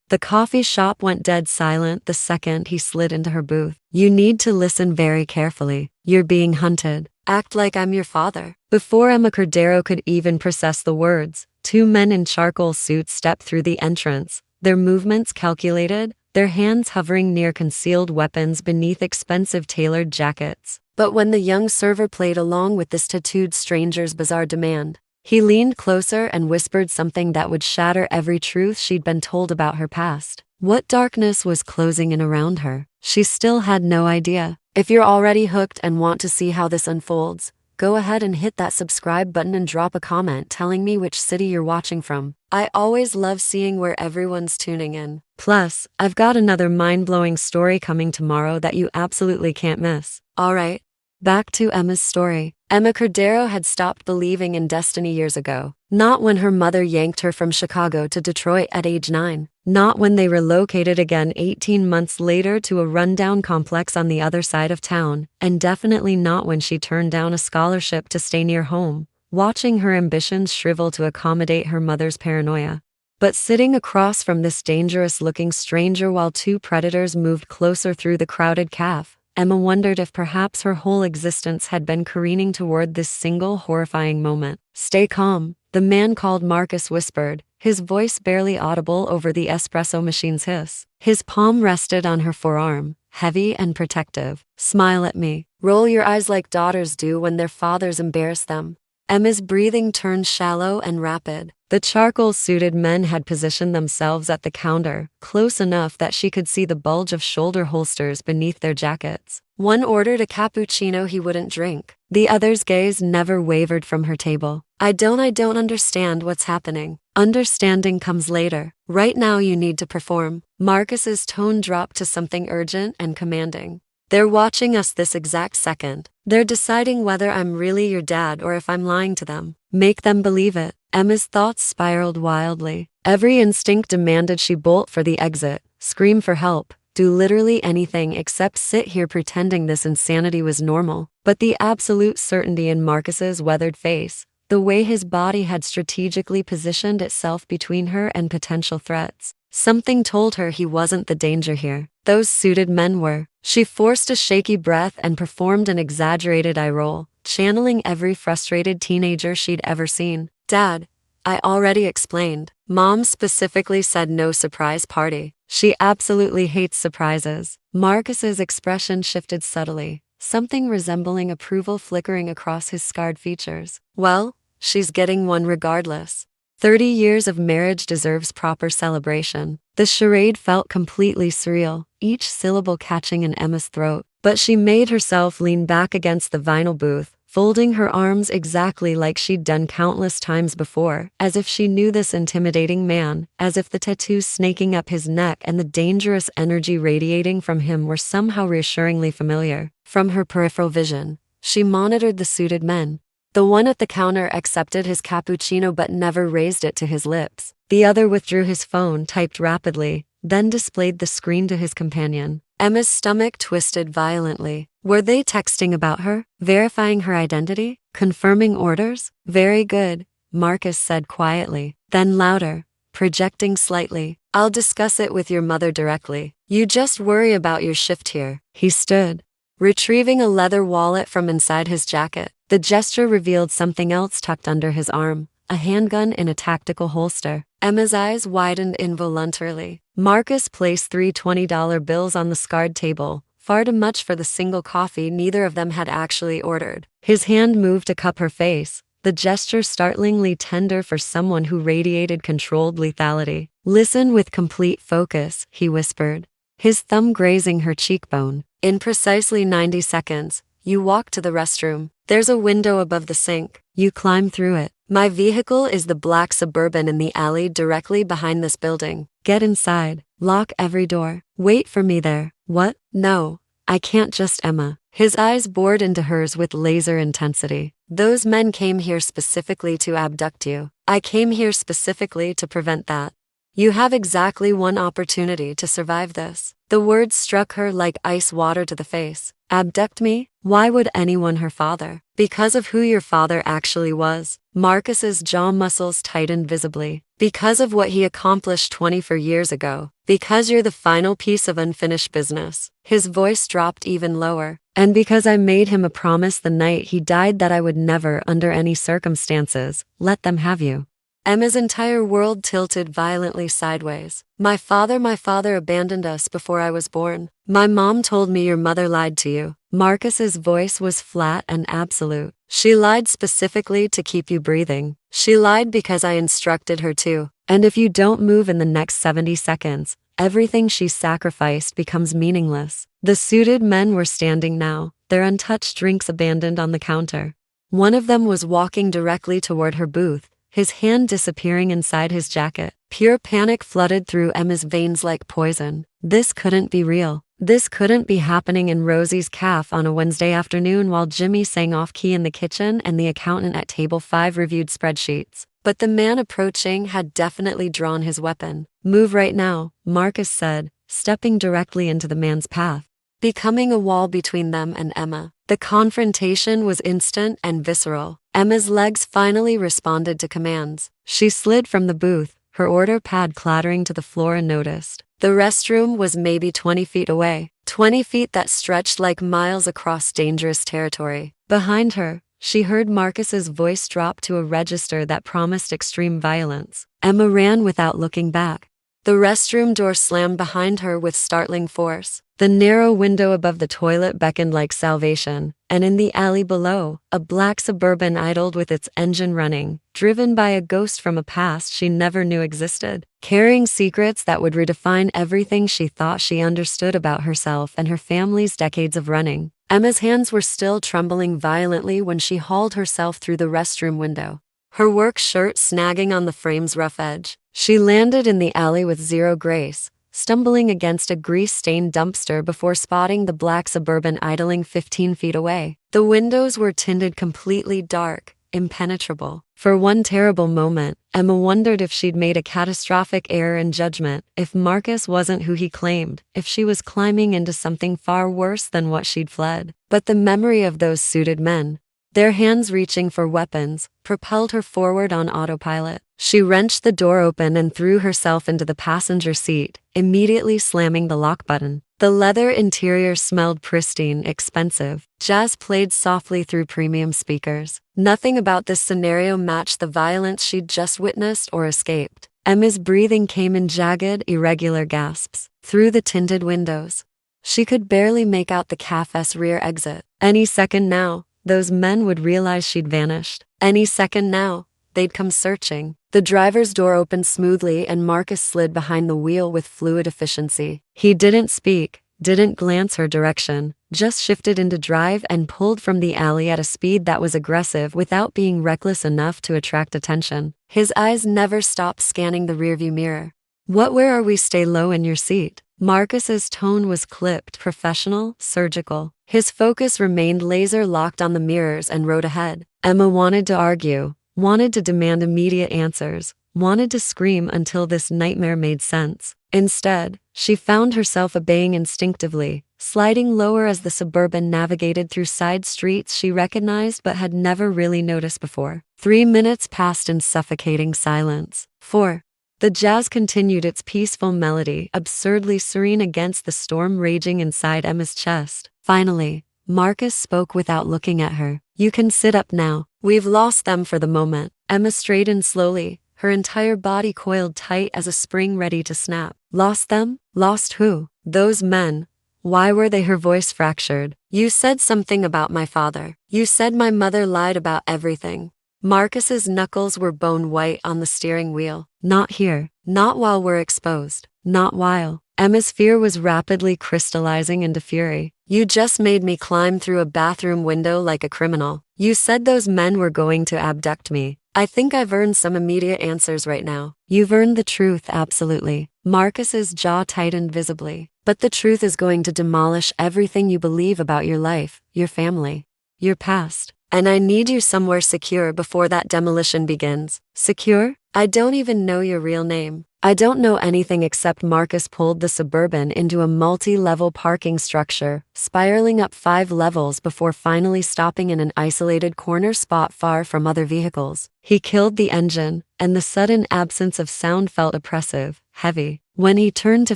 The coffee shop went dead silent the second he slid into her booth. "You need to listen very carefully. You're being hunted. Act like I'm your father." Before Emma Cordero could even process the words, two men in charcoal suits stepped through the entrance, their movements calculated, their hands hovering near concealed weapons beneath expensive tailored jackets. But when the young server played along with this tattooed stranger's bizarre demand, he leaned closer and whispered something that would shatter every truth she'd been told about her past. What darkness was closing in around her? She still had no idea. If you're already hooked and want to see how this unfolds, go ahead and hit that subscribe button and drop a comment telling me which city you're watching from. I always love seeing where everyone's tuning in. Plus, I've got another mind-blowing story coming tomorrow that you absolutely can't miss. Alright, back to Emma's story. Emma Cordero had stopped believing in destiny years ago. Not when her mother yanked her from Chicago to Detroit at age 9. Not when they relocated again 18 months later to a rundown complex on the other side of town. And definitely not when she turned down a scholarship to stay near home, watching her ambitions shrivel to accommodate her mother's paranoia. But sitting across from this dangerous-looking stranger while two predators moved closer through the crowded cafe, Emma wondered if perhaps her whole existence had been careening toward this single horrifying moment. "Stay calm," the man called Marcus whispered, his voice barely audible over the espresso machine's hiss. His palm rested on her forearm, heavy and protective. "Smile at me. Roll your eyes like daughters do when their fathers embarrass them." Emma's breathing turned shallow and rapid. The charcoal-suited men had positioned themselves at the counter, close enough that she could see the bulge of shoulder holsters beneath their jackets. One ordered a cappuccino he wouldn't drink. The other's gaze never wavered from her table. I don't understand what's happening." "Understanding comes later. Right now you need to perform." Marcus's tone dropped to something urgent and commanding. "They're watching us this exact second. They're deciding whether I'm really your dad or if I'm lying to them. Make them believe it." Emma's thoughts spiraled wildly. Every instinct demanded she bolt for the exit, scream for help, do literally anything except sit here pretending this insanity was normal. But the absolute certainty in Marcus's weathered face, the way his body had strategically positioned itself between her and potential threats, something told her he wasn't the danger here. Those suited men were. She forced a shaky breath and performed an exaggerated eye roll, channeling every frustrated teenager she'd ever seen. "Dad, I already explained. Mom specifically said no surprise party. She absolutely hates surprises." Marcus's expression shifted subtly, something resembling approval flickering across his scarred features. "Well, she's getting one regardless. 30 years of marriage deserves proper celebration." The charade felt completely surreal, each syllable catching in Emma's throat. But she made herself lean back against the vinyl booth, folding her arms exactly like she'd done countless times before, as if she knew this intimidating man, as if the tattoos snaking up his neck and the dangerous energy radiating from him were somehow reassuringly familiar. From her peripheral vision, she monitored the suited men. The one at the counter accepted his cappuccino but never raised it to his lips. The other withdrew his phone, typed rapidly, then displayed the screen to his companion. Emma's stomach twisted violently. Were they texting about her? Verifying her identity? Confirming orders? "Very good," Marcus said quietly. Then louder, projecting slightly. "I'll discuss it with your mother directly. You just worry about your shift here." He stood, retrieving a leather wallet from inside his jacket. The gesture revealed something else tucked under his arm, a handgun in a tactical holster. Emma's eyes widened involuntarily. Marcus placed 3 $20 bills on the scarred table, far too much for the single coffee neither of them had actually ordered. His hand moved to cup her face, the gesture startlingly tender for someone who radiated controlled lethality. "Listen with complete focus," he whispered, his thumb grazing her cheekbone. "In precisely 90 seconds, you walk to the restroom. There's a window above the sink. You climb through it. My vehicle is the black Suburban in the alley directly behind this building. Get inside. Lock every door. Wait for me there." "What? No, I can't just Emma." His eyes bored into hers with laser intensity. "Those men came here specifically to abduct you. I came here specifically to prevent that. You have exactly one opportunity to survive this. The words struck her like ice water to the face. Abduct me? Why would anyone her father? Because of who your father actually was. Marcus's jaw muscles tightened visibly. Because of what he accomplished 24 years ago. Because you're the final piece of unfinished business. His voice dropped even lower. And because I made him a promise the night he died that I would never, under any circumstances, let them have you. Emma's entire world tilted violently sideways. My father abandoned us before I was born. My mom told me your mother lied to you. Marcus's voice was flat and absolute. She lied specifically to keep you breathing. She lied because I instructed her to. And if you don't move in the next 70 seconds, everything she sacrificed becomes meaningless. The suited men were standing now, their untouched drinks abandoned on the counter. One of them was walking directly toward her booth, his hand disappearing inside his jacket. Pure panic flooded through Emma's veins like poison. This couldn't be real. This couldn't be happening in Rosie's cafe on a Wednesday afternoon while Jimmy sang off-key in the kitchen and the accountant at table 5 reviewed spreadsheets. But the man approaching had definitely drawn his weapon. Move right now, Marcus said, stepping directly into the man's path, becoming a wall between them and Emma. The confrontation was instant and visceral. Emma's legs finally responded to commands. She slid from the booth, her order pad clattering to the floor and noticed. The restroom was maybe 20 feet away, 20 feet that stretched like miles across dangerous territory. Behind her, she heard Marcus's voice drop to a register that promised extreme violence. Emma ran without looking back. The restroom door slammed behind her with startling force. The narrow window above the toilet beckoned like salvation, and in the alley below, a black Suburban idled with its engine running, driven by a ghost from a past she never knew existed, carrying secrets that would redefine everything she thought she understood about herself and her family's decades of running. Emma's hands were still trembling violently when she hauled herself through the restroom window, her work shirt snagging on the frame's rough edge. She landed in the alley with zero grace, stumbling against a grease-stained dumpster before spotting the black Suburban idling 15 feet away. The windows were tinted completely dark, impenetrable. For one terrible moment, Emma wondered if she'd made a catastrophic error in judgment, if Marcus wasn't who he claimed, if she was climbing into something far worse than what she'd fled. But the memory of those suited men, their hands reaching for weapons, propelled her forward on autopilot. She wrenched the door open and threw herself into the passenger seat, immediately slamming the lock button. The leather interior smelled pristine, expensive. Jazz played softly through premium speakers. Nothing about this scenario matched the violence she'd just witnessed or escaped. Emma's breathing came in jagged, irregular gasps through the tinted windows. She could barely make out the cafe's rear exit. Any second now, those men would realize she'd vanished. Any second now, they'd come searching. The driver's door opened smoothly and Marcus slid behind the wheel with fluid efficiency. He didn't speak, didn't glance her direction, just shifted into drive and pulled from the alley at a speed that was aggressive without being reckless enough to attract attention. His eyes never stopped scanning the rearview mirror. Where are we? Stay low in your seat. Marcus's tone was clipped, professional, surgical. His focus remained laser-locked on the mirrors and road ahead. Emma wanted to argue, wanted to demand immediate answers, wanted to scream until this nightmare made sense. Instead, she found herself obeying instinctively, sliding lower as the Suburban navigated through side streets she recognized but had never really noticed before. 3 minutes passed in suffocating silence. 4. The jazz continued its peaceful melody, absurdly serene against the storm raging inside Emma's chest. Finally, Marcus spoke without looking at her. You can sit up now. We've lost them for the moment. Emma straightened slowly, her entire body coiled tight as a spring ready to snap. Lost them? Lost who? Those men. Why were they? Her voice fractured. You said something about my father. You said my mother lied about everything. Marcus's knuckles were bone white on the steering wheel. Not here. Not while we're exposed. Not while. Emma's fear was rapidly crystallizing into fury. You just made me climb through a bathroom window like a criminal. You said those men were going to abduct me. I think I've earned some immediate answers right now. You've earned the truth, absolutely. Marcus's jaw tightened visibly. But the truth is going to demolish everything you believe about your life, your family, your past. And I need you somewhere secure before that demolition begins. Secure? I don't even know your real name. I don't know anything except Marcus pulled the Suburban into a multi-level parking structure, spiraling up 5 levels before finally stopping in an isolated corner spot far from other vehicles. He killed the engine, and the sudden absence of sound felt oppressive, heavy. When he turned to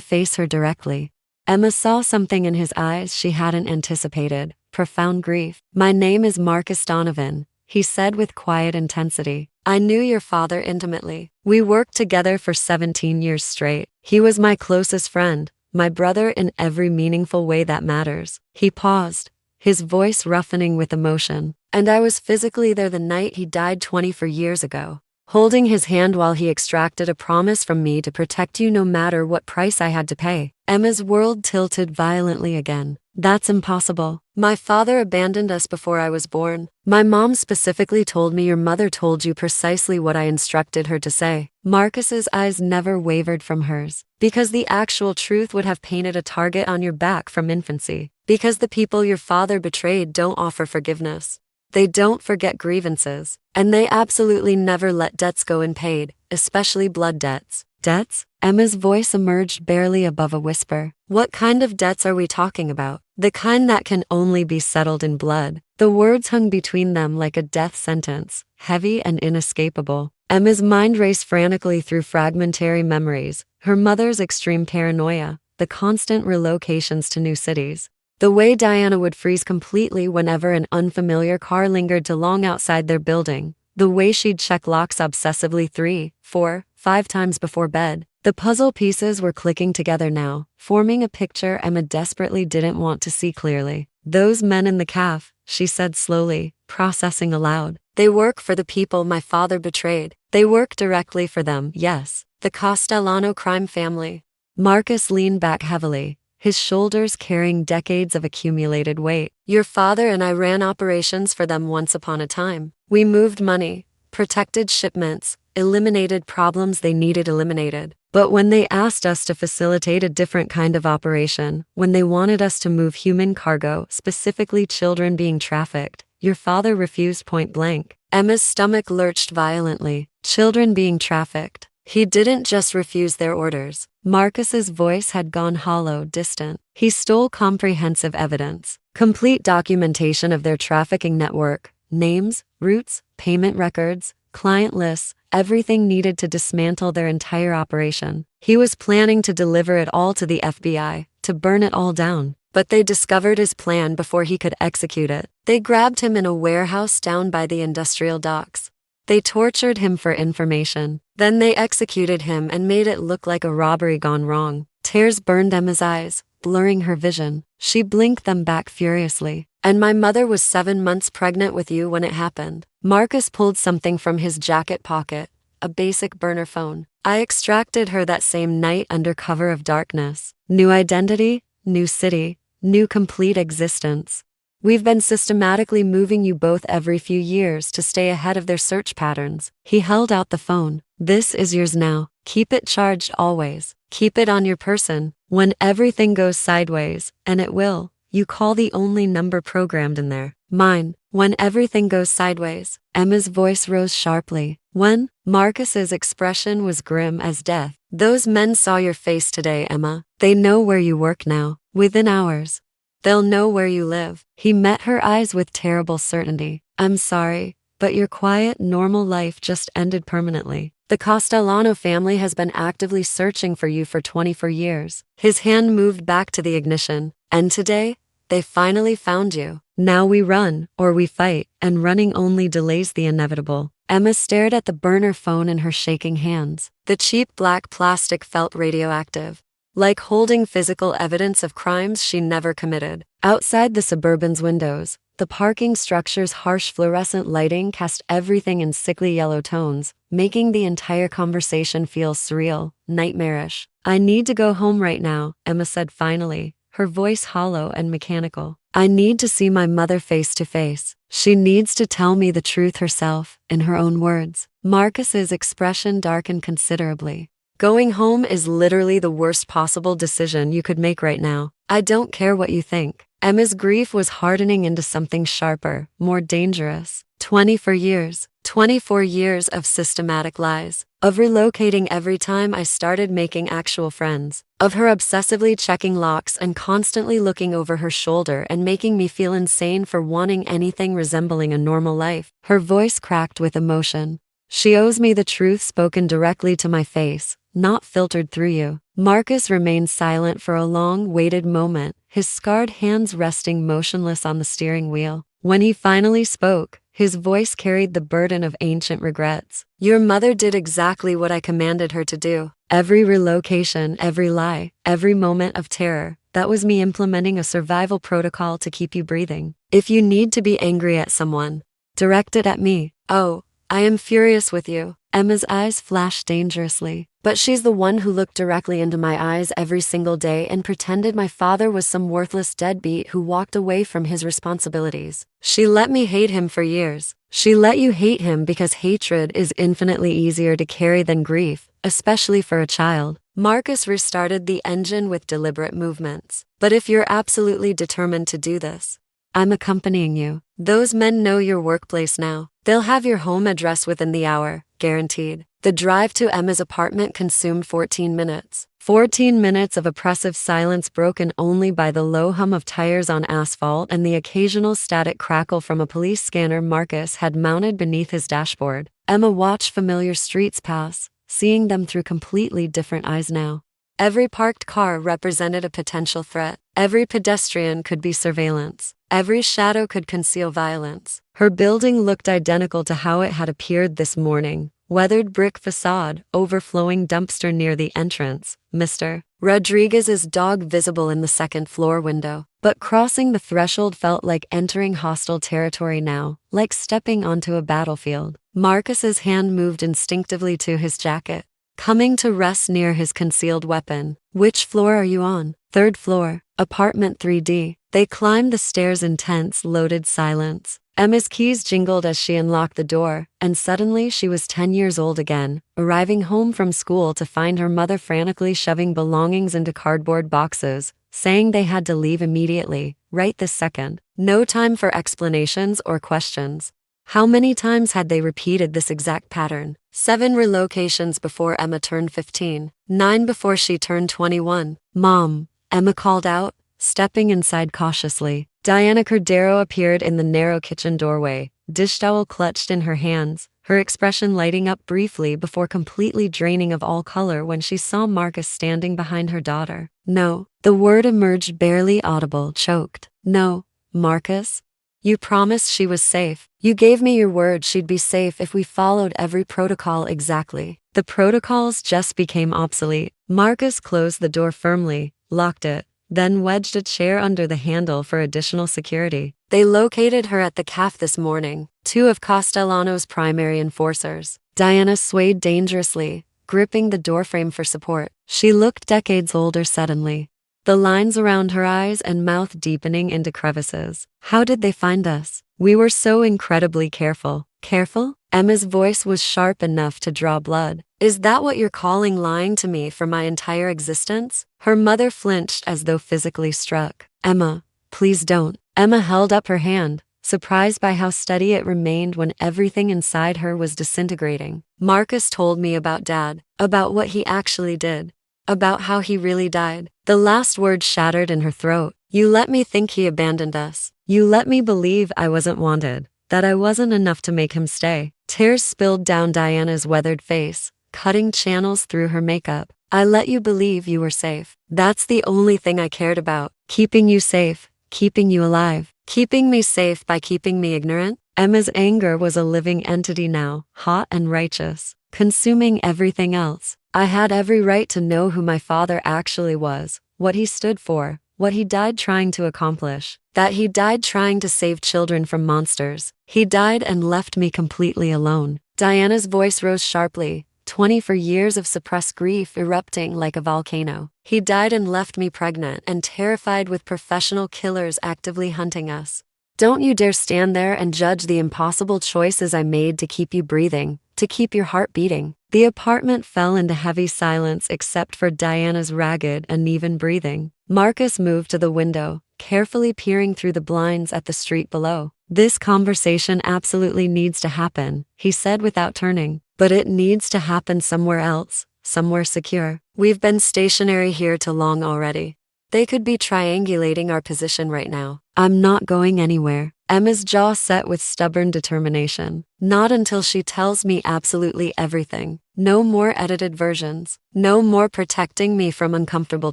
face her directly, Emma saw something in his eyes she hadn't anticipated, profound grief. "My name is Marcus Donovan," he said with quiet intensity. "I knew your father intimately. We worked together for 17 years straight. He was my closest friend, my brother in every meaningful way that matters." He paused, his voice roughening with emotion. "And I was physically there the night he died 24 years ago, holding his hand while he extracted a promise from me to protect you no matter what price I had to pay." Emma's world tilted violently again. "That's impossible. My father abandoned us before I was born. My mom specifically told me your mother told you precisely what I instructed her to say." Marcus's eyes never wavered from hers. "Because the actual truth would have painted a target on your back from infancy. Because the people your father betrayed don't offer forgiveness. They don't forget grievances. And they absolutely never let debts go unpaid, especially blood debts." "Debts?" Emma's voice emerged barely above a whisper. "What kind of debts are we talking about?" "The kind that can only be settled in blood." The words hung between them like a death sentence, heavy and inescapable. Emma's mind raced frantically through fragmentary memories, her mother's extreme paranoia, the constant relocations to new cities. The way Diana would freeze completely whenever an unfamiliar car lingered too long outside their building. The way she'd check locks obsessively 3, 4, 5 times before bed. The puzzle pieces were clicking together now, forming a picture Emma desperately didn't want to see clearly. "Those men in the caf," she said slowly, processing aloud. "They work for the people my father betrayed. They work directly for them, yes. The Castellano crime family." Marcus leaned back heavily, his shoulders carrying decades of accumulated weight. "Your father and I ran operations for them once upon a time. We moved money, protected shipments, eliminated problems they needed eliminated. But when they asked us to facilitate a different kind of operation, when they wanted us to move human cargo, specifically children being trafficked, your father refused point blank." Emma's stomach lurched violently. Children being trafficked. He didn't just refuse their orders. Marcus's voice had gone hollow, distant. He stole comprehensive evidence, complete documentation of their trafficking network, names, routes, payment records, client lists, everything needed to dismantle their entire operation. He was planning to deliver it all to the FBI, to burn it all down. But they discovered his plan before he could execute it. They grabbed him in a warehouse down by the industrial docks. They tortured him for information. Then they executed him and made it look like a robbery gone wrong. Tears burned Emma's eyes, blurring her vision. She blinked them back furiously. "And my mother was 7 months pregnant with you when it happened." Marcus pulled something from his jacket pocket, a basic burner phone. "I extracted her that same night under cover of darkness. New identity, new city, new complete existence. We've been systematically moving you both every few years to stay ahead of their search patterns." He held out the phone. "This is yours now. Keep it charged always. Keep it on your person. When everything goes sideways, and it will, you call the only number programmed in there. Mine." "When everything goes sideways." Emma's voice rose sharply. "When?" Marcus's expression was grim as death. "Those men saw your face today, Emma. They know where you work now. Within hours. They'll know where you live." He met her eyes with terrible certainty. "I'm sorry, but your quiet, normal life just ended permanently. The Castellano family has been actively searching for you for 24 years. His hand moved back to the ignition. "And today, they finally found you. Now we run, or we fight, and running only delays the inevitable." Emma stared at the burner phone in her shaking hands. The cheap black plastic felt radioactive, like holding physical evidence of crimes she never committed. Outside the Suburban's windows, the parking structure's harsh fluorescent lighting cast everything in sickly yellow tones, making the entire conversation feel surreal, nightmarish. "I need to go home right now," Emma said finally, her voice hollow and mechanical. "I need to see my mother face to face. She needs to tell me the truth herself, in her own words." Marcus's expression darkened considerably. Going home is literally the worst possible decision you could make right now. I don't care what you think. Emma's grief was hardening into something sharper, more dangerous. 24 years of systematic lies. Of relocating every time I started making actual friends. Of her obsessively checking locks and constantly looking over her shoulder and making me feel insane for wanting anything resembling a normal life. Her voice cracked with emotion. She owes me the truth spoken directly to my face, not filtered through you. Marcus remained silent for a long, waited moment, his scarred hands resting motionless on the steering wheel. When he finally spoke, his voice carried the burden of ancient regrets. Your mother did exactly what I commanded her to do. Every relocation, every lie, every moment of terror, that was me implementing a survival protocol to keep you breathing. If you need to be angry at someone, direct it at me. Oh, I am furious with you. Emma's eyes flashed dangerously. But she's the one who looked directly into my eyes every single day and pretended my father was some worthless deadbeat who walked away from his responsibilities. She let me hate him for years. She let you hate him because hatred is infinitely easier to carry than grief, especially for a child. Marcus restarted the engine with deliberate movements. But if you're absolutely determined to do this, I'm accompanying you. Those men know your workplace now. They'll have your home address within the hour, guaranteed. The drive to Emma's apartment consumed 14 minutes. 14 minutes of oppressive silence broken only by the low hum of tires on asphalt and the occasional static crackle from a police scanner Marcus had mounted beneath his dashboard. Emma watched familiar streets pass, seeing them through completely different eyes now. Every parked car represented a potential threat. Every pedestrian could be surveillance. Every shadow could conceal violence. Her building looked identical to how it had appeared this morning. Weathered brick facade, overflowing dumpster near the entrance, Mr. Rodriguez's dog visible in the second-floor window. But crossing the threshold felt like entering hostile territory now, like stepping onto a battlefield. Marcus's hand moved instinctively to his jacket, coming to rest near his concealed weapon. Which floor are you on? Third floor, apartment 3D. They climbed the stairs in tense, loaded silence. Emma's keys jingled as she unlocked the door, and suddenly she was 10 years old again, arriving home from school to find her mother frantically shoving belongings into cardboard boxes, saying they had to leave immediately, right this second. No time for explanations or questions. How many times had they repeated this exact pattern? 7 relocations before Emma turned 15, 9 before she turned 21. Mom, Emma called out, stepping inside cautiously. Diana Cordero appeared in the narrow kitchen doorway, dish towel clutched in her hands, her expression lighting up briefly before completely draining of all color when she saw Marcus standing behind her daughter. No, the word emerged barely audible, choked. No, Marcus. You promised she was safe. You gave me your word she'd be safe if we followed every protocol exactly. The protocols just became obsolete. Marcus closed the door firmly, locked it, then wedged a chair under the handle for additional security. They located her at the CAF this morning, 2 of Castellano's primary enforcers. Diana swayed dangerously, gripping the doorframe for support. She looked decades older suddenly, the lines around her eyes and mouth deepening into crevices. How did they find us? We were so incredibly careful. Careful? Emma's voice was sharp enough to draw blood. Is that what you're calling lying to me for my entire existence? Her mother flinched as though physically struck. Emma, please don't. Emma held up her hand, surprised by how steady it remained when everything inside her was disintegrating. Marcus told me about Dad, about what he actually did, about how he really died. The last word shattered in her throat. You let me think he abandoned us. You let me believe I wasn't wanted, that I wasn't enough to make him stay. Tears spilled down Diana's weathered face, cutting channels through her makeup. I let you believe you were safe. That's the only thing I cared about. Keeping you safe, keeping you alive, keeping me safe by keeping me ignorant. Emma's anger was a living entity now, hot and righteous, consuming everything else. I had every right to know who my father actually was, what he stood for, what he died trying to accomplish. That he died trying to save children from monsters. He died and left me completely alone. Diana's voice rose sharply, 24 years of suppressed grief erupting like a volcano. He died and left me pregnant and terrified with professional killers actively hunting us. Don't you dare stand there and judge the impossible choices I made to keep you breathing, to keep your heart beating. The apartment fell into heavy silence except for Diana's ragged, uneven breathing. Marcus moved to the window, carefully peering through the blinds at the street below. This conversation absolutely needs to happen, he said without turning. But it needs to happen somewhere else, somewhere secure. We've been stationary here too long already. They could be triangulating our position right now. I'm not going anywhere. Emma's jaw set with stubborn determination. Not until she tells me absolutely everything. No more edited versions. No more protecting me from uncomfortable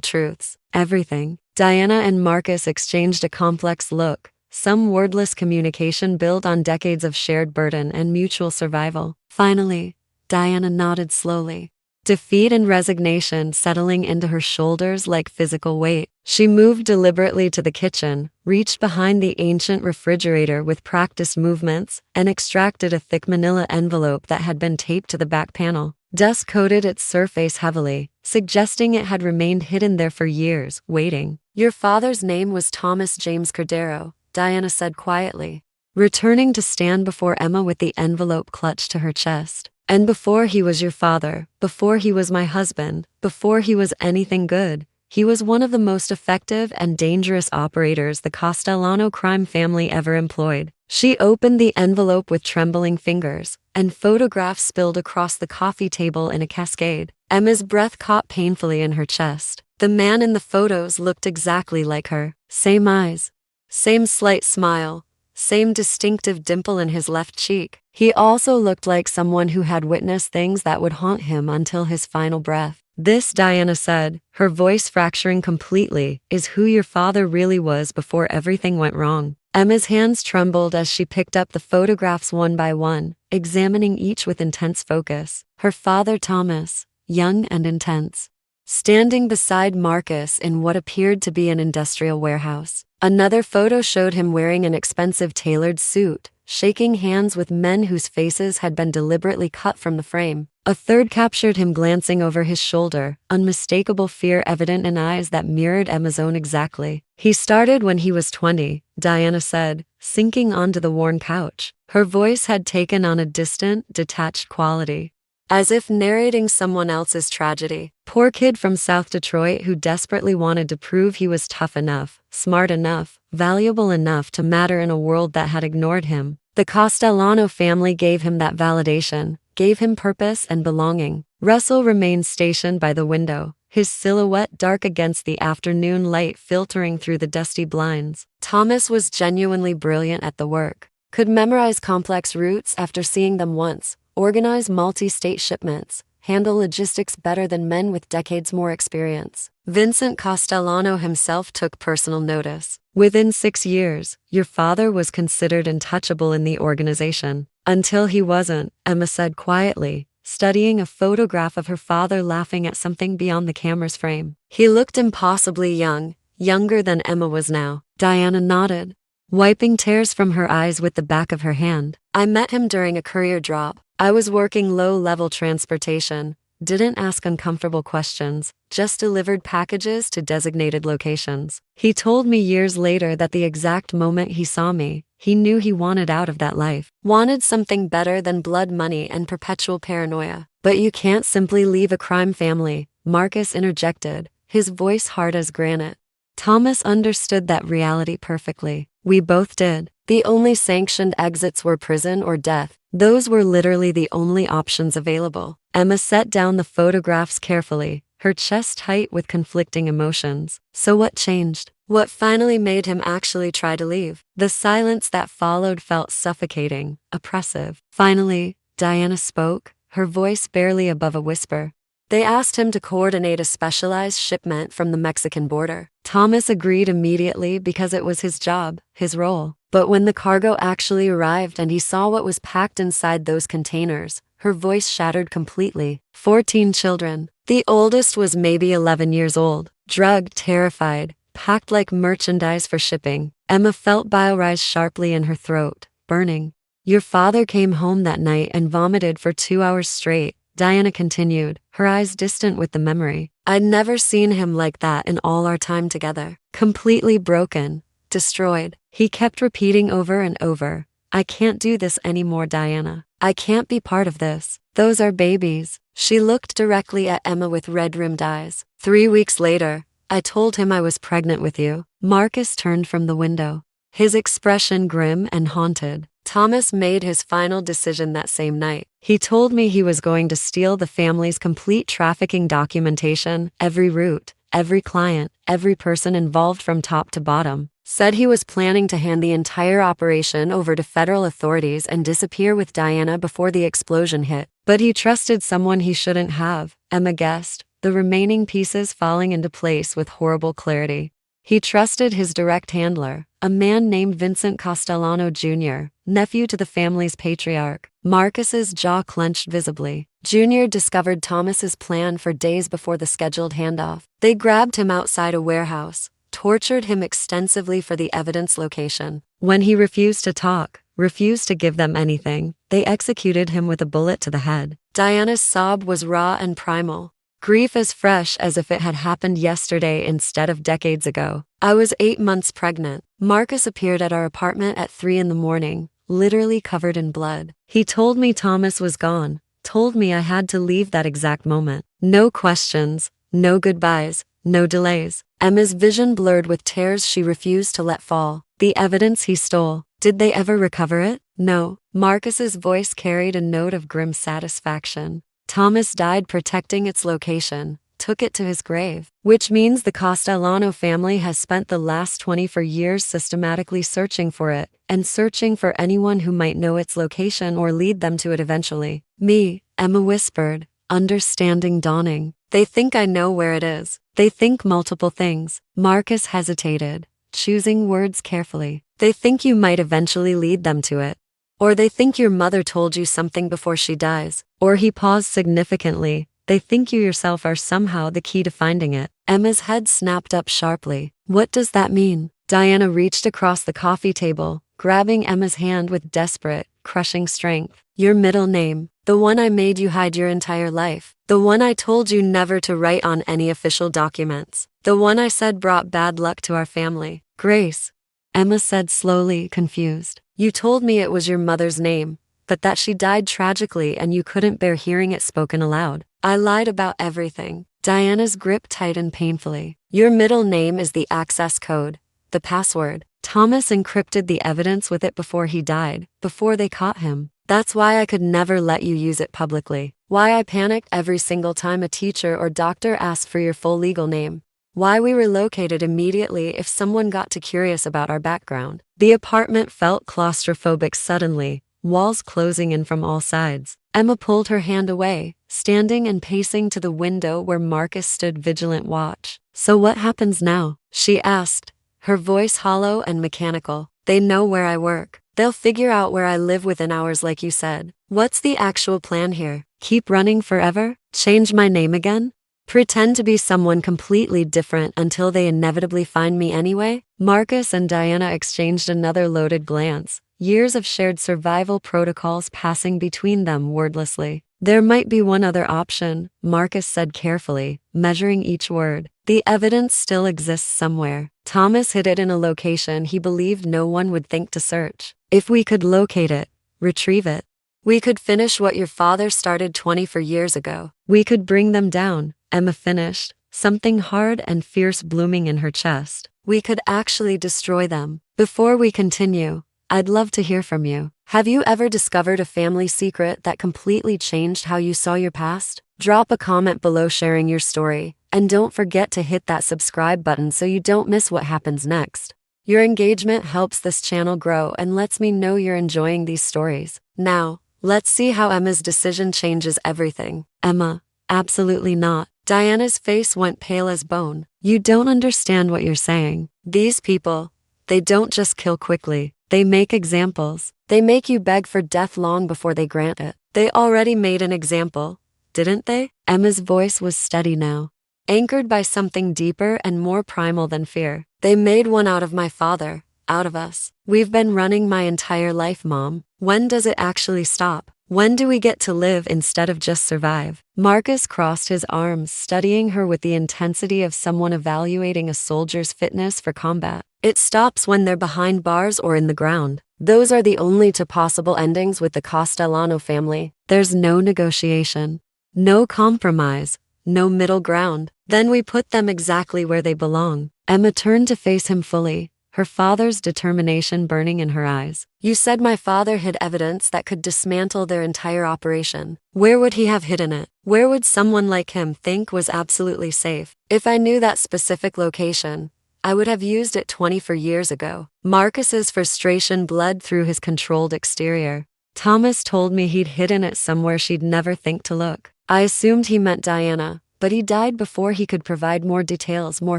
truths. Everything. Diana and Marcus exchanged a complex look, some wordless communication built on decades of shared burden and mutual survival. Finally, Diana nodded slowly. Defeat and resignation settling into her shoulders like physical weight. She moved deliberately to the kitchen, reached behind the ancient refrigerator with practiced movements, and extracted a thick manila envelope that had been taped to the back panel. Dust coated its surface heavily, suggesting it had remained hidden there for years, waiting. Your father's name was Thomas James Cordero, Diana said quietly, returning to stand before Emma with the envelope clutched to her chest. And before he was your father, before he was my husband, before he was anything good, he was one of the most effective and dangerous operators the Castellano crime family ever employed. She opened the envelope with trembling fingers, and photographs spilled across the coffee table in a cascade. Emma's breath caught painfully in her chest. The man in the photos looked exactly like her. Same eyes, same slight smile, same distinctive dimple in his left cheek. He also looked like someone who had witnessed things that would haunt him until his final breath. This, Diana said, her voice fracturing completely, is who your father really was before everything went wrong. Emma's hands trembled as she picked up the photographs one by one, examining each with intense focus. Her father Thomas, young and intense, standing beside Marcus in what appeared to be an industrial warehouse. Another photo showed him wearing an expensive tailored suit, shaking hands with men whose faces had been deliberately cut from the frame. A third captured him glancing over his shoulder, unmistakable fear evident in eyes that mirrored Emma's own exactly. He started when he was 20, Diana said, sinking onto the worn couch. Her voice had taken on a distant, detached quality, as if narrating someone else's tragedy. Poor kid from South Detroit who desperately wanted to prove he was tough enough, smart enough, valuable enough to matter in a world that had ignored him. The Castellano family gave him that validation, gave him purpose and belonging. Russell remained stationed by the window, his silhouette dark against the afternoon light filtering through the dusty blinds. Thomas was genuinely brilliant at the work, could memorize complex routes after seeing them once, organize multi-state shipments, handle logistics better than men with decades more experience. Vincent Castellano himself took personal notice. Within 6 years, your father was considered untouchable in the organization. Until he wasn't, Emma said quietly, studying a photograph of her father laughing at something beyond the camera's frame. He looked impossibly young, younger than Emma was now. Diana nodded, wiping tears from her eyes with the back of her hand. I met him during a courier drop. I was working low-level transportation, didn't ask uncomfortable questions, just delivered packages to designated locations. He told me years later that the exact moment he saw me, he knew he wanted out of that life. Wanted something better than blood money and perpetual paranoia. But you can't simply leave a crime family, Marcus interjected, his voice hard as granite. Thomas understood that reality perfectly. We both did. The only sanctioned exits were prison or death. Those were literally the only options available. Emma set down the photographs carefully, her chest tight with conflicting emotions. So what changed? What finally made him actually try to leave? The silence that followed felt suffocating, oppressive. Finally, Diana spoke, her voice barely above a whisper. They asked him to coordinate a specialized shipment from the Mexican border. Thomas agreed immediately because it was his job, his role. But when the cargo actually arrived and he saw what was packed inside those containers, her voice shattered completely. 14 children. The oldest was maybe 11 years old, drugged, terrified, packed like merchandise for shipping. Emma felt bile rise sharply in her throat, burning. Your father came home that night and vomited for 2 hours straight, Diana continued, her eyes distant with the memory. I'd never seen him like that in all our time together. Completely broken, destroyed. He kept repeating over and over, I can't do this anymore, Diana. I can't be part of this. Those are babies. She looked directly at Emma with red-rimmed eyes. 3 weeks later, I told him I was pregnant with you. Marcus turned from the window, his expression grim and haunted. Thomas made his final decision that same night. He told me he was going to steal the family's complete trafficking documentation, every route, every client, every person involved from top to bottom. Said he was planning to hand the entire operation over to federal authorities and disappear with Diana before the explosion hit. But he trusted someone he shouldn't have, Emma guessed, the remaining pieces falling into place with horrible clarity. He trusted his direct handler, a man named Vincent Castellano Jr., nephew to the family's patriarch. Marcus's jaw clenched visibly. Jr. discovered Thomas's plan for days before the scheduled handoff. They grabbed him outside a warehouse, tortured him extensively for the evidence location. When he refused to talk, refused to give them anything, they executed him with a bullet to the head. Diana's sob was raw and primal, grief as fresh as if it had happened yesterday instead of decades ago. I was 8 months pregnant. Marcus appeared at our apartment at 3 in the morning, literally covered in blood. He told me Thomas was gone, told me I had to leave that exact moment. No questions, no goodbyes, no delays. Emma's vision blurred with tears she refused to let fall. The evidence he stole. Did they ever recover it? No. Marcus's voice carried a note of grim satisfaction. Thomas died protecting its location, took it to his grave. Which means the Castellano family has spent the last 24 years systematically searching for it, and searching for anyone who might know its location or lead them to it eventually. Me, Emma whispered, understanding dawning. They think I know where it is. They think multiple things. Marcus hesitated, choosing words carefully. They think you might eventually lead them to it. Or they think your mother told you something before she dies. Or he paused significantly. They think you yourself are somehow the key to finding it. Emma's head snapped up sharply. What does that mean? Diana reached across the coffee table, grabbing Emma's hand with desperate, crushing strength. Your middle name. The one I made you hide your entire life. The one I told you never to write on any official documents. The one I said brought bad luck to our family. Grace. Emma said slowly, confused. You told me it was your mother's name, but that she died tragically and you couldn't bear hearing it spoken aloud. I lied about everything. Diana's grip tightened painfully. Your middle name is the access code, the password. Thomas encrypted the evidence with it before he died, before they caught him. That's why I could never let you use it publicly. Why I panicked every single time a teacher or doctor asked for your full legal name. Why we relocated immediately if someone got too curious about our background. The apartment felt claustrophobic suddenly, walls closing in from all sides. Emma pulled her hand away, standing and pacing to the window where Marcus stood vigilant watch. So what happens now? She asked, her voice hollow and mechanical. They know where I work. They'll figure out where I live within hours like you said. What's the actual plan here? Keep running forever? Change my name again? Pretend to be someone completely different until they inevitably find me anyway? Marcus and Diana exchanged another loaded glance, years of shared survival protocols passing between them wordlessly. There might be one other option, Marcus said carefully, measuring each word. The evidence still exists somewhere. Thomas hid it in a location he believed no one would think to search. If we could locate it, retrieve it, we could finish what your father started 24 years ago. We could bring them down, Emma finished, something hard and fierce blooming in her chest. We could actually destroy them. Before we continue, I'd love to hear from you. Have you ever discovered a family secret that completely changed how you saw your past? Drop a comment below sharing your story, and don't forget to hit that subscribe button so you don't miss what happens next. Your engagement helps this channel grow and lets me know you're enjoying these stories. Now, let's see how Emma's decision changes everything. Emma, absolutely not. Diana's face went pale as bone. You don't understand what you're saying. These people, they don't just kill quickly. They make examples. They make you beg for death long before they grant it. They already made an example, didn't they? Emma's voice was steady now, anchored by something deeper and more primal than fear. They made one out of my father, out of us. We've been running my entire life, Mom. When does it actually stop? When do we get to live instead of just survive? Marcus crossed his arms, studying her with the intensity of someone evaluating a soldier's fitness for combat. It stops when they're behind bars or in the ground. Those are the only two possible endings with the Castellano family. There's no negotiation, no compromise, no middle ground. Then we put them exactly where they belong. Emma turned to face him fully, her father's determination burning in her eyes. You said my father hid evidence that could dismantle their entire operation. Where would he have hidden it? Where would someone like him think was absolutely safe? If I knew that specific location, I would have used it 24 years ago. Marcus's frustration bled through his controlled exterior. Thomas told me he'd hidden it somewhere she'd never think to look. I assumed he meant Diana, but he died before he could provide more details, more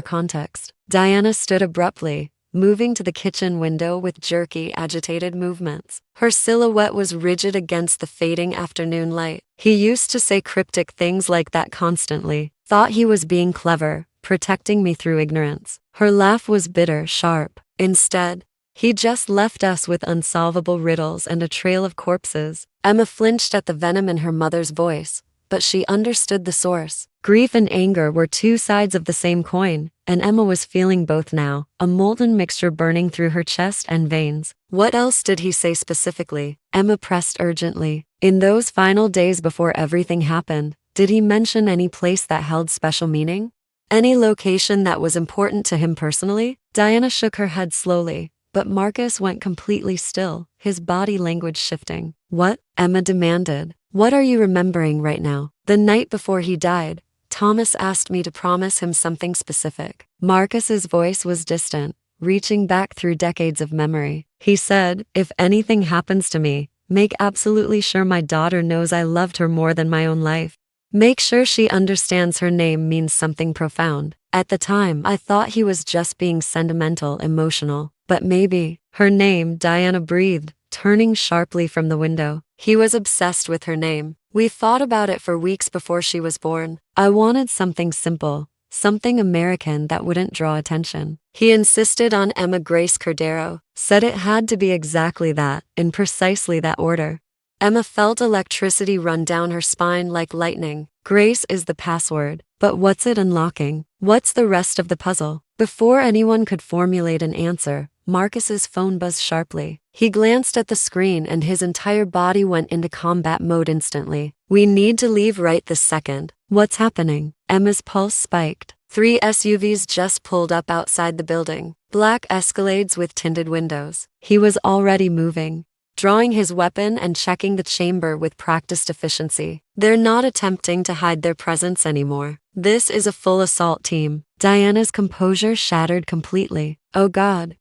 context. Diana stood abruptly, moving to the kitchen window with jerky, agitated movements. Her silhouette was rigid against the fading afternoon light. He used to say cryptic things like that constantly. Thought he was being clever, protecting me through ignorance. Her laugh was bitter, sharp. Instead, he just left us with unsolvable riddles and a trail of corpses. Emma flinched at the venom in her mother's voice, but she understood the source. Grief and anger were two sides of the same coin, and Emma was feeling both now, a molten mixture burning through her chest and veins. What else did he say specifically? Emma pressed urgently. In those final days before everything happened, did he mention any place that held special meaning? Any location that was important to him personally? Diana shook her head slowly, but Marcus went completely still, his body language shifting. What? Emma demanded. What are you remembering right now? The night before he died, Thomas asked me to promise him something specific. Marcus's voice was distant, reaching back through decades of memory. He said, if anything happens to me, make absolutely sure my daughter knows I loved her more than my own life. Make sure she understands her name means something profound. At the time, I thought he was just being sentimental, emotional. But maybe, her name, Diana breathed, turning sharply from the window. He was obsessed with her name. We thought about it for weeks before she was born. I wanted something simple, something American that wouldn't draw attention. He insisted on Emma Grace Cordero, said it had to be exactly that, in precisely that order. Emma felt electricity run down her spine like lightning. Grace is the password, but what's it unlocking? What's the rest of the puzzle? Before anyone could formulate an answer, Marcus's phone buzzed sharply. He glanced at the screen and his entire body went into combat mode instantly. We need to leave right this second. What's happening? Emma's pulse spiked. 3 SUVs just pulled up outside the building. Black Escalades with tinted windows. He was already moving, drawing his weapon and checking the chamber with practiced efficiency. They're not attempting to hide their presence anymore. This is a full assault team. Diana's composure shattered completely. Oh God,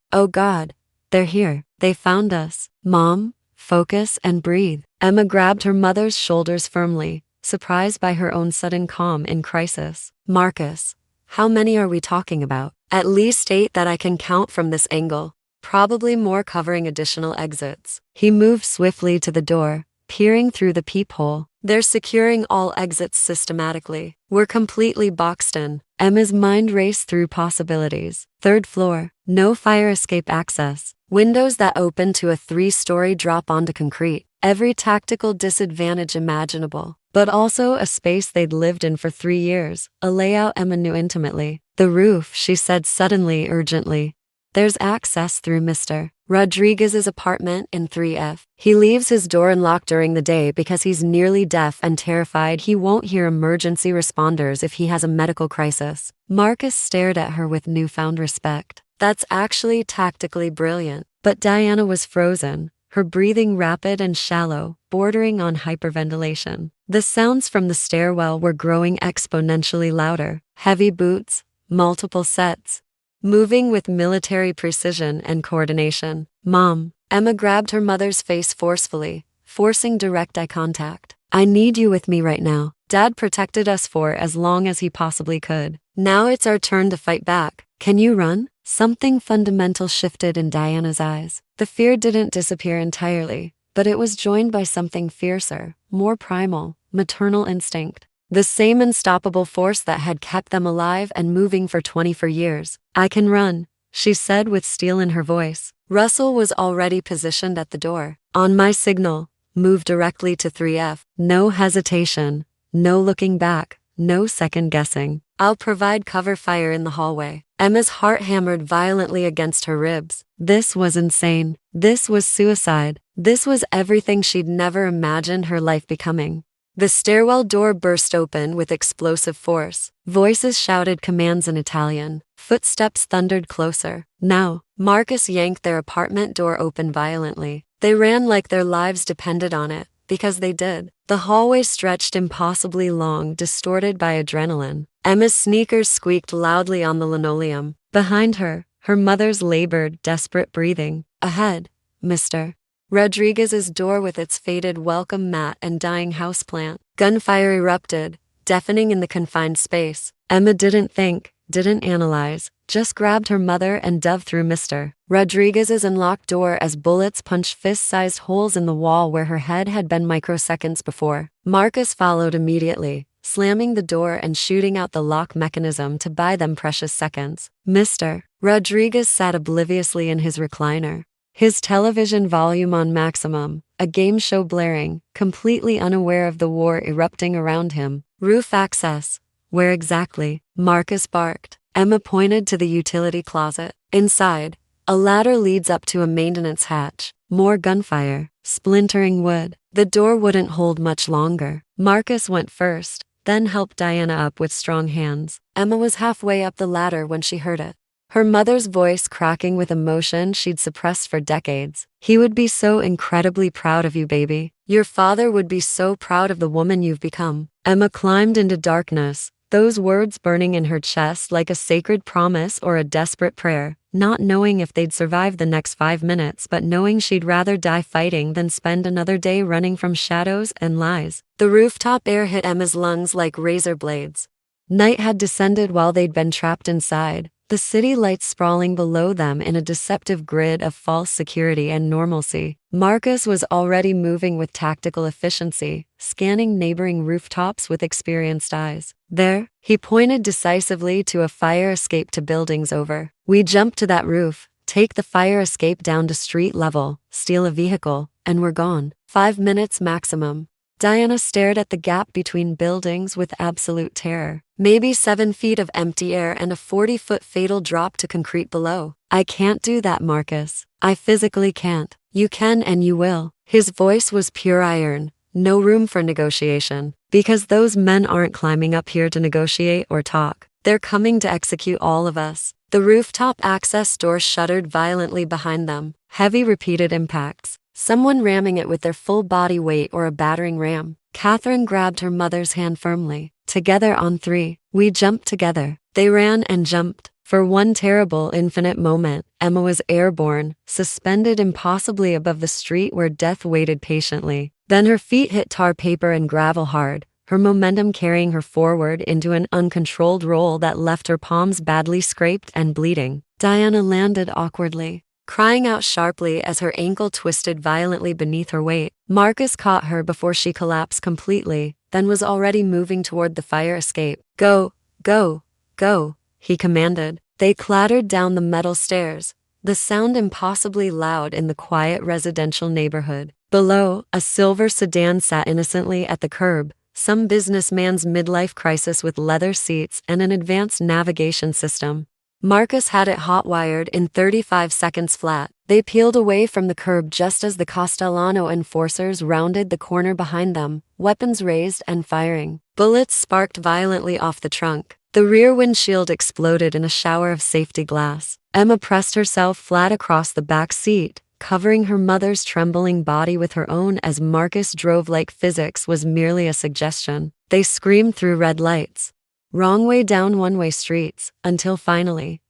they're here. They found us. Mom, focus and breathe. Emma grabbed her mother's shoulders firmly, surprised by her own sudden calm in crisis. Marcus, how many are we talking about? At least 8 that I can count from this angle. Probably more covering additional exits. He moved swiftly to the door, peering through the peephole. They're securing all exits systematically. We're completely boxed in. Emma's mind raced through possibilities. 3rd floor, no fire escape access. Windows that open to a 3-story drop onto concrete. Every tactical disadvantage imaginable. But also a space they'd lived in for 3 years. A layout Emma knew intimately. The roof, she said suddenly, urgently. There's access through Mr. Rodriguez's apartment in 3F. He leaves his door unlocked during the day because he's nearly deaf and terrified he won't hear emergency responders if he has a medical crisis. Marcus stared at her with newfound respect. That's actually tactically brilliant. But Diana was frozen, her breathing rapid and shallow, bordering on hyperventilation. The sounds from the stairwell were growing exponentially louder. Heavy boots, multiple sets, moving with military precision and coordination. Mom, Emma grabbed her mother's face forcefully, forcing direct eye contact. I need you with me right now. Dad protected us for as long as he possibly could. Now it's our turn to fight back. Can you run? Something fundamental shifted in Diana's eyes. The fear didn't disappear entirely, but it was joined by something fiercer, more primal, maternal instinct. The same unstoppable force that had kept them alive and moving for 24 years. I can run, she said with steel in her voice. Russell was already positioned at the door. On my signal, move directly to 3F. No hesitation, no looking back. no second guessing. I'll provide cover fire in the hallway. Emma's heart hammered violently against her ribs. This was insane. This was suicide. This was everything she'd never imagined her life becoming. The stairwell door burst open with explosive force. Voices shouted commands in Italian. Footsteps thundered closer. Now, Marcus yanked their apartment door open violently. They ran like their lives depended on it, because they did. The hallway stretched impossibly long, distorted by adrenaline. Emma's sneakers squeaked loudly on the linoleum. Behind her, her mother's labored, desperate breathing. Ahead, Mr. Rodriguez's door with its faded welcome mat and dying houseplant. Gunfire erupted, deafening in the confined space. Emma didn't think, didn't analyze, just grabbed her mother and dove through Mr. Rodriguez's unlocked door as bullets punched fist-sized holes in the wall where her head had been microseconds before. Marcus followed immediately, slamming the door and shooting out the lock mechanism to buy them precious seconds. Mr. Rodriguez sat obliviously in his recliner, his television volume on maximum, a game show blaring, completely unaware of the war erupting around him. Roof access. Where exactly? Marcus barked. Emma pointed to the utility closet. Inside, a ladder leads up to a maintenance hatch. More gunfire, splintering wood. The door wouldn't hold much longer. Marcus went first, then helped Diana up with strong hands. Emma was halfway up the ladder when she heard it. Her mother's voice cracking with emotion she'd suppressed for decades. He would be so incredibly proud of you, baby. Your father would be so proud of the woman you've become. Emma climbed into darkness, those words burning in her chest like a sacred promise or a desperate prayer, not knowing if they'd survive the next 5 minutes but knowing she'd rather die fighting than spend another day running from shadows and lies. The rooftop air hit Emma's lungs like razor blades. Night had descended while they'd been trapped inside, the city lights sprawling below them in a deceptive grid of false security and normalcy. Marcus was already moving with tactical efficiency, scanning neighboring rooftops with experienced eyes. There, he pointed decisively to a fire escape to buildings over. We jump to that roof, take the fire escape down to street level, steal a vehicle, and we're gone. 5 minutes maximum. Diana stared at the gap between buildings with absolute terror. Maybe 7 feet of empty air and a 40-foot fatal drop to concrete below. I can't do that, Marcus. I physically can't. You can and you will. His voice was pure iron. No room for negotiation. Because those men aren't climbing up here to negotiate or talk. They're coming to execute all of us. The rooftop access door shuddered violently behind them. Heavy repeated impacts. Someone ramming it with their full body weight or a battering ram. Catherine grabbed her mother's hand firmly. Together on 3, we jumped together. They ran and jumped. For one terrible, infinite moment, Emma was airborne, suspended impossibly above the street where death waited patiently. Then her feet hit tar paper and gravel hard, her momentum carrying her forward into an uncontrolled roll that left her palms badly scraped and bleeding. Diana landed awkwardly, crying out sharply as her ankle twisted violently beneath her weight. Marcus caught her before she collapsed completely, then was already moving toward the fire escape. Go, go, go, he commanded. They clattered down the metal stairs, the sound impossibly loud in the quiet residential neighborhood. Below, a silver sedan sat innocently at the curb, some businessman's midlife crisis with leather seats and an advanced navigation system. Marcus had it hot-wired in 35 seconds flat. They peeled away from the curb just as the Castellano enforcers rounded the corner behind them, weapons raised and firing. Bullets sparked violently off the trunk. The rear windshield exploded in a shower of safety glass. Emma pressed herself flat across the back seat, covering her mother's trembling body with her own as Marcus drove like physics was merely a suggestion. They screamed through red lights. Wrong way down one-way streets, until finally,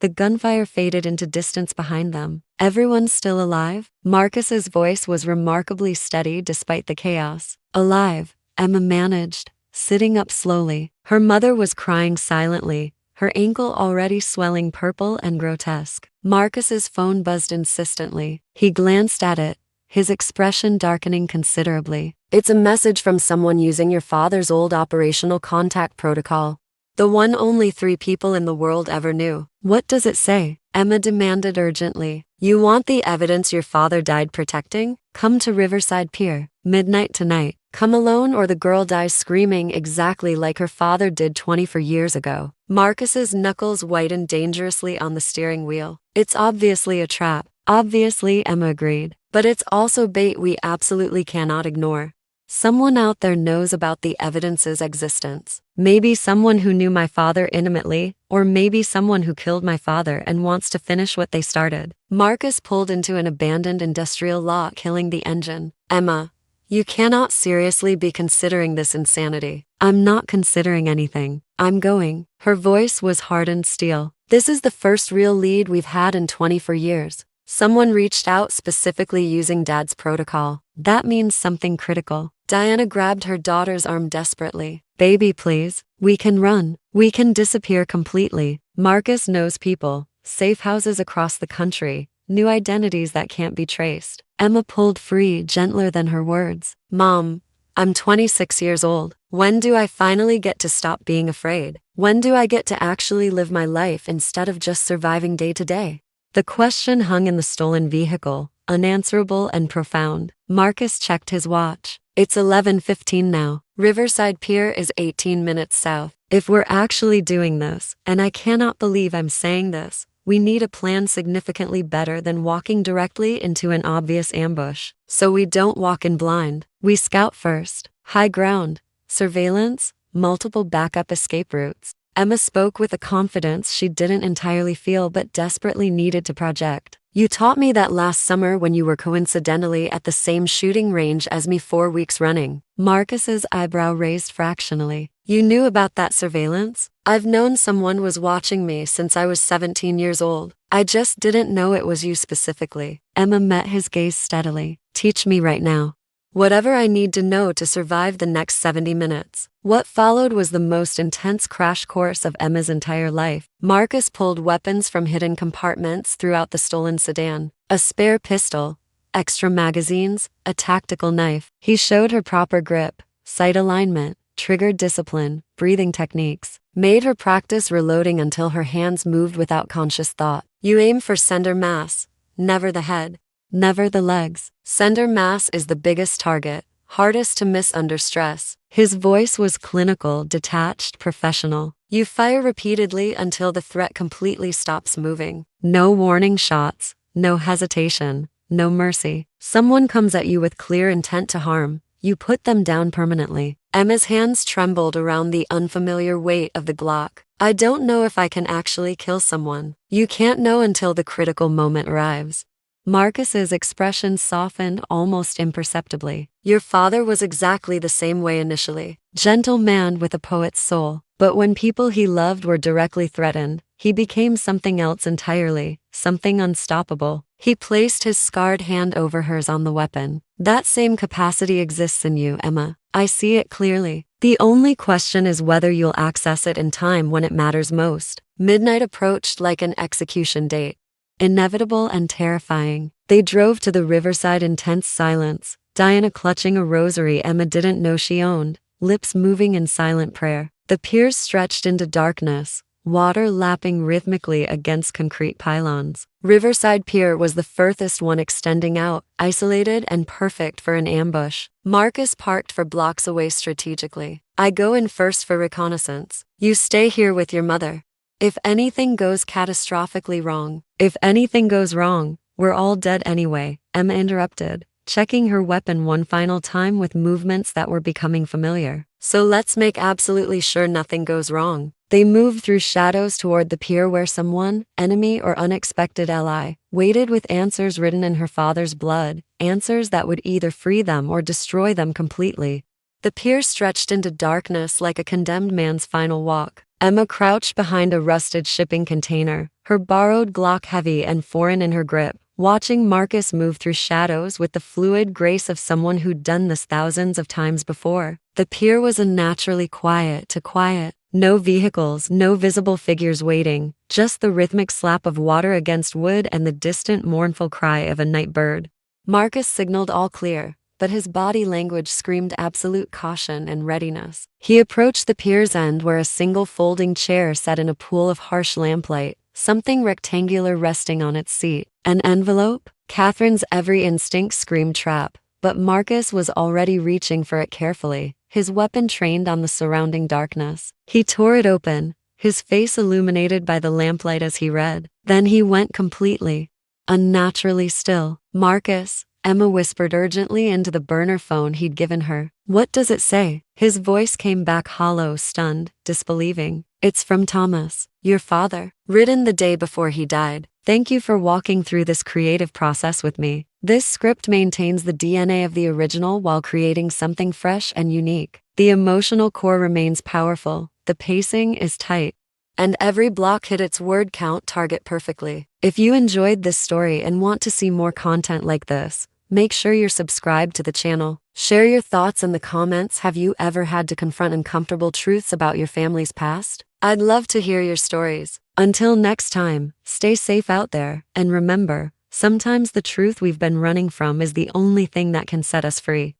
the gunfire faded into distance behind them. Everyone still alive? Marcus's voice was remarkably steady despite the chaos. Alive, Emma managed, sitting up slowly. Her mother was crying silently, her ankle already swelling purple and grotesque. Marcus's phone buzzed insistently. He glanced at it, his expression darkening considerably. It's a message from someone using your father's old operational contact protocol. The one only 3 people in the world ever knew. What does it say? Emma demanded urgently. You want the evidence your father died protecting? Come to Riverside Pier, midnight tonight. Come alone or the girl dies screaming exactly like her father did 24 years ago. Marcus's knuckles whitened dangerously on the steering wheel. It's obviously a trap. Obviously, Emma agreed. But it's also bait we absolutely cannot ignore. Someone out there knows about the evidence's existence. Maybe someone who knew my father intimately, or maybe someone who killed my father and wants to finish what they started. Marcus pulled into an abandoned industrial lot, killing the engine. Emma, you cannot seriously be considering this insanity. I'm not considering anything. I'm going. Her voice was hardened steel. This is the first real lead we've had in 24 years. Someone reached out specifically using Dad's protocol. That means something critical. Diana grabbed her daughter's arm desperately. Baby, please. We can run. We can disappear completely. Marcus knows people, safe houses across the country, new identities that can't be traced. Emma pulled free, gentler than her words. Mom, I'm 26 years old. When do I finally get to stop being afraid? When do I get to actually live my life instead of just surviving day to day? The question hung in the stolen vehicle, unanswerable and profound. Marcus checked his watch. It's 11:15 now. Riverside Pier is 18 minutes south. If we're actually doing this, and I cannot believe I'm saying this, we need a plan significantly better than walking directly into an obvious ambush. So we don't walk in blind. We scout first. High ground, surveillance, multiple backup escape routes. Emma spoke with a confidence she didn't entirely feel but desperately needed to project. You taught me that last summer when you were coincidentally at the same shooting range as me 4 weeks running. Marcus's eyebrow raised fractionally. You knew about that surveillance? I've known someone was watching me since I was 17 years old. I just didn't know it was you specifically. Emma met his gaze steadily. Teach me right now. Whatever I need to know to survive the next 70 minutes. What followed was the most intense crash course of Emma's entire life. Marcus pulled weapons from hidden compartments throughout the stolen sedan. A spare pistol, extra magazines, a tactical knife. He showed her proper grip, sight alignment, trigger discipline, breathing techniques. Made her practice reloading until her hands moved without conscious thought. You aim for center mass, never the head. Never the legs. Center mass is the biggest target, hardest to miss under stress. His voice was clinical, detached, professional. You fire repeatedly until the threat completely stops moving. No warning shots, no hesitation, no mercy. Someone comes at you with clear intent to harm. You put them down permanently. Emma's hands trembled around the unfamiliar weight of the Glock. I don't know if I can actually kill someone. You can't know until the critical moment arrives. Marcus's expression softened almost imperceptibly. Your father was exactly the same way initially. Gentle man with a poet's soul. But when people he loved were directly threatened, he became something else entirely, something unstoppable. He placed his scarred hand over hers on the weapon. That same capacity exists in you, Emma. I see it clearly. The only question is whether you'll access it in time when it matters most. Midnight approached like an execution date. Inevitable and terrifying. They drove to the riverside in tense silence, Diana clutching a rosary Emma didn't know she owned, lips moving in silent prayer. The piers stretched into darkness, water lapping rhythmically against concrete pylons. Riverside Pier was the furthest one extending out, isolated and perfect for an ambush. Marcus parked for blocks away strategically. I go in first for reconnaissance. You stay here with your mother. If anything goes catastrophically wrong, if anything goes wrong, we're all dead anyway, Emma interrupted, checking her weapon one final time with movements that were becoming familiar. So let's make absolutely sure nothing goes wrong. They moved through shadows toward the pier where someone, enemy or unexpected ally, waited with answers written in her father's blood, answers that would either free them or destroy them completely. The pier stretched into darkness like a condemned man's final walk. Emma crouched behind a rusted shipping container, her borrowed Glock heavy and foreign in her grip, watching Marcus move through shadows with the fluid grace of someone who'd done this thousands of times before. The pier was unnaturally quiet to quiet. No vehicles, no visible figures waiting, just the rhythmic slap of water against wood and the distant mournful cry of a night bird. Marcus signaled all clear, but his body language screamed absolute caution and readiness. He approached the pier's end where a single folding chair sat in a pool of harsh lamplight, something rectangular resting on its seat. An envelope? Catherine's every instinct screamed trap. but Marcus was already reaching for it carefully, his weapon trained on the surrounding darkness. He tore it open, his face illuminated by the lamplight as he read. Then he went completely, unnaturally still. "Marcus," Emma whispered urgently into the burner phone he'd given her. "What does it say?" His voice came back hollow, stunned, disbelieving. "It's from Thomas, your father, written the day before he died. Thank you for walking through this creative process with me. This script maintains the DNA of the original while creating something fresh and unique. The emotional core remains powerful, the pacing is tight, and every block hit its word count target perfectly. If you enjoyed this story and want to see more content like this, make sure you're subscribed to the channel. Share your thoughts in the comments. Have you ever had to confront uncomfortable truths about your family's past? I'd love to hear your stories. Until next time, stay safe out there, and remember, sometimes the truth we've been running from is the only thing that can set us free.